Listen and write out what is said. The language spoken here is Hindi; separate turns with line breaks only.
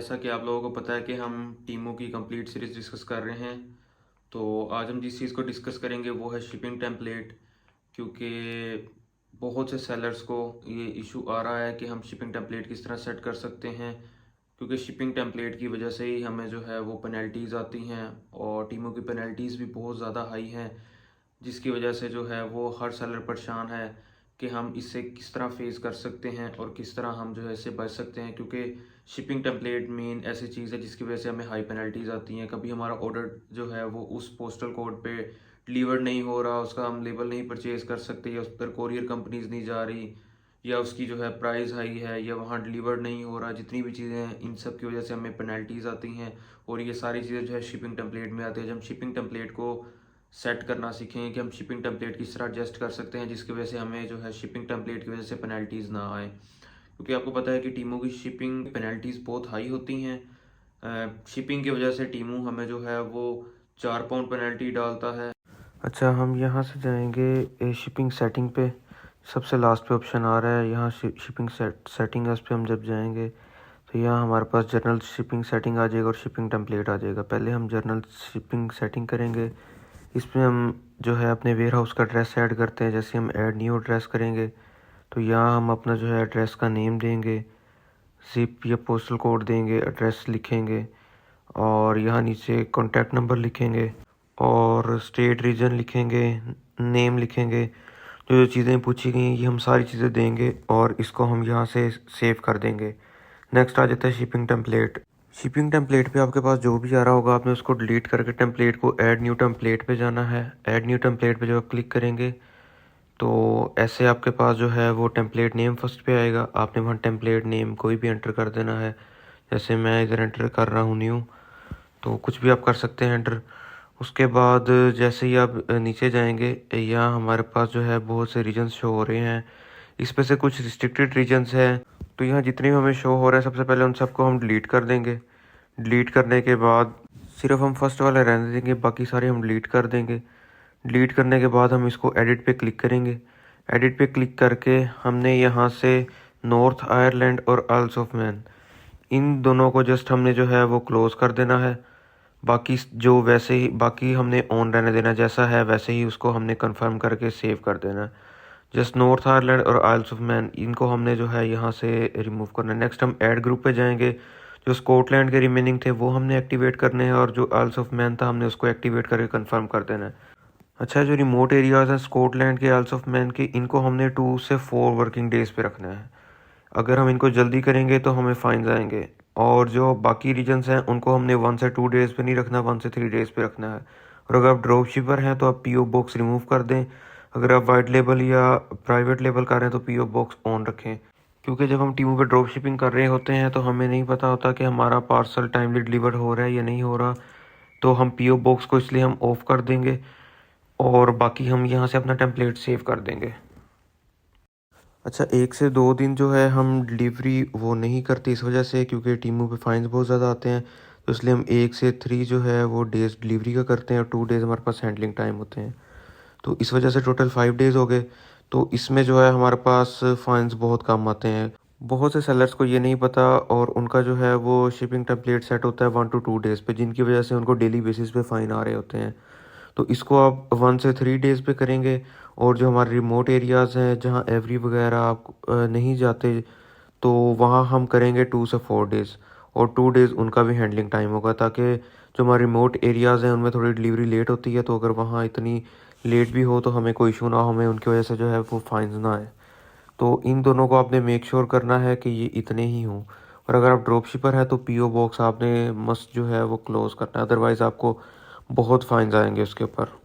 जैसा कि आप लोगों को पता है कि हम टीमों की कंप्लीट सीरीज़ डिस्कस कर रहे हैं। तो आज हम जिस चीज़ को डिस्कस करेंगे वो है शिपिंग टेम्पलेट। क्योंकि बहुत से सेलर्स को ये इशू आ रहा है कि हम शिपिंग टेम्पलेट किस तरह सेट कर सकते हैं, क्योंकि शिपिंग टेम्पलेट की वजह से ही हमें जो है वो पेनल्टीज़ आती हैं और टीमों की पेनल्टीज़ भी बहुत ज़्यादा हाई हैं, जिसकी वजह से जो है वो हर सेलर परेशान है कि हम इससे किस तरह फेस कर सकते हैं और किस तरह हम जो है इससे बच सकते हैं। क्योंकि शिपिंग टेम्पलेट मेन ऐसी चीज़ है जिसकी वजह से हमें हाई पेनल्टीज़ आती हैं। कभी हमारा ऑर्डर जो है वो उस पोस्टल कोड पे डिलीवर नहीं हो रहा, उसका हम लेबल नहीं परचेज़ कर सकते, या उस पर कोरियर कंपनीज नहीं जा रही, या उसकी जो है प्राइस हाई है, या वहाँ डिलीवर नहीं हो रहा। जितनी भी चीज़ें हैं इन सब की वजह से हमें पेनल्टीज़ आती हैं और ये सारी चीज़ें जो है शिपिंग टेम्पलेट में आती है। जब हम शिपिंग टेम्पलेट को सेट करना सीखें कि हम शिपिंग टेम्पलेट किस तरह एडजस्ट कर सकते हैं जिसकी वजह से हमें जो है शिपिंग टेम्पलेट की वजह से पेनल्टीज़ ना आए, क्योंकि आपको पता है कि टीमों की शिपिंग पेनल्टीज़ बहुत हाई होती हैं। शिपिंग की वजह से टीमों हमें जो है वो 4 पाउंड पेनल्टी डालता है। अच्छा, हम यहाँ से जाएंगे शिपिंग सेटिंग पे। सबसे लास्ट पे ऑप्शन आ रहा है यहाँ शिपिंग सेटिंग है, उस पर हम जब जाएंगे तो यहाँ हमारे पास जनरल शिपिंग सेटिंग आ जाएगा और शिपिंग टेम्पलेट आ जाएगा। पहले हम जनरल शिपिंग सेटिंग करेंगे। इसमें हम जो है अपने वेयर हाउस का एड्रेस ऐड करते हैं। जैसे हम ऐड न्यू एड्रेस करेंगे तो यहाँ हम अपना जो है एड्रेस का नेम देंगे, ज़िप या पोस्टल कोड देंगे, एड्रेस लिखेंगे और यहाँ नीचे कॉन्टैक्ट नंबर लिखेंगे और स्टेट रीजन लिखेंगे, नेम लिखेंगे। जो जो चीज़ें पूछी गई हैं ये हम सारी चीज़ें देंगे और इसको हम यहाँ से सेव कर देंगे। नेक्स्ट आ जाता है शिपिंग टेम्पलेट। शिपिंग टेम्पलेट पे आपके पास जो भी आ रहा होगा आपने उसको डिलीट करके टेम्पलेट को ऐड न्यू टेम्पलेट पे जाना है। ऐड न्यू टेम्पलेट पे जब आप क्लिक करेंगे तो ऐसे आपके पास जो है वो टेम्पलेट नेम फर्स्ट पे आएगा। आपने वहाँ टेम्पलेट नेम कोई भी एंटर कर देना है। जैसे मैं इधर एंटर कर रहा हूँ न्यू, तो कुछ भी आप कर सकते हैं एंटर। उसके बाद जैसे ही आप नीचे जाएंगे यहाँ हमारे पास जो है बहुत से रीजन्स शो हो रहे हैं। इसमें से कुछ रिस्ट्रिक्टेड रीजन्स हैं, तो यहाँ जितने भी हमें शो हो रहे हैं सबसे पहले उन सबको हम डिलीट कर देंगे। डिलीट करने के बाद सिर्फ हम फर्स्ट वाला रहने देंगे, बाकी सारे हम डिलीट कर देंगे। डिलीट करने के बाद हम इसको एडिट पे क्लिक करेंगे। एडिट पे क्लिक करके हमने यहाँ से नॉर्थ आयरलैंड और आइल्स ऑफ मैन इन दोनों को जस्ट हमने जो है वो क्लोज़ कर देना है। बाकी जो वैसे ही बाकी हमने ऑन रहने देना, जैसा है वैसे ही उसको हमने कंफर्म करके सेव कर देना है। जस्ट नॉर्थ आयरलैंड और आइल्स ऑफ मैन इनको हमने जो है यहाँ से रिमूव करना है। नेक्स्ट हम ऐड ग्रुप पे जाएंगे। जो स्कॉटलैंड के रिमेनिंग थे वो हमने एक्टिवेट करने हैं और जो आइल्स ऑफ मैन था हमने उसको एक्टिवेट करके कंफर्म कर देना है। अच्छा, जो रिमोट एरियाज़ हैं स्कॉटलैंड के, आइल्स ऑफ मैन के, इनको हमने 2 से 4 वर्किंग डेज़ पे रखना है। अगर हम इनको जल्दी करेंगे तो हमें फाइन्स आएंगे। और जो बाकी रीजन्स हैं उनको हमने 1 से 2 डेज़ पे नहीं रखना, 1 से 3 डेज़ पे रखना है। और अगर आप ड्रॉप शिपर हैं तो आप पीओ बॉक्स रिमूव कर दें। अगर आप वाइट लेबल या प्राइवेट लेबल कर रहे हैं तो पीओ बॉक्स ऑन रखें, क्योंकि जब हम टीमों पे ड्रॉप शिपिंग कर रहे होते हैं तो हमें नहीं पता होता कि हमारा पार्सल टाइमली डिलीवर हो रहा है या नहीं हो रहा। तो हम पीओ बॉक्स को इसलिए हम ऑफ कर देंगे और बाकी हम यहाँ से अपना टेम्पलेट सेव कर देंगे। अच्छा, 1 से 2 दिन जो है हम डिलीवरी वो नहीं करते इस वजह से, क्योंकि टीमों पे फाइन्स बहुत ज़्यादा आते हैं। तो इसलिए हम 1 से 3 जो है वो डेज़ डिलीवरी का करते हैं और 2 डेज़ हमारे पास हैंडलिंग टाइम होते हैं। तो इस वजह से टोटल 5 डेज़ हो गए। तो इसमें जो है हमारे पास फाइन्स बहुत कम आते हैं। बहुत से सेलर्स को ये नहीं पता और उनका जो है वो शिपिंग टेम्पलेट सेट होता है 1 to 2 डेज़ पे, जिनकी वजह से उनको डेली बेसिस पे फ़ाइन आ रहे होते हैं। तो इसको आप 1 से 3 डेज़ पे करेंगे। और जो हमारे रिमोट एरियाज़ हैं जहाँ एवरी वगैरह आप नहीं जाते, तो वहाँ हम करेंगे 2 से 4 डेज़ और 2 डेज़ उनका भी हैंडलिंग टाइम होगा, ताकि जो हमारे रिमोट एरियाज़ हैं उनमें थोड़ी डिलीवरी लेट होती है। तो अगर वहाँ इतनी लेट भी हो तो हमें कोई इशू ना हो, हमें उनकी वजह से जो है वो फाइन्स ना आए। तो इन दोनों को आपने मेक श्योर करना है कि ये इतने ही हों। और अगर आप ड्रॉप शिपर है तो पीओ बॉक्स आपने मस्ट जो है वो क्लोज़ करना है, अदरवाइज़ आपको बहुत फाइन्स आएंगे उसके ऊपर।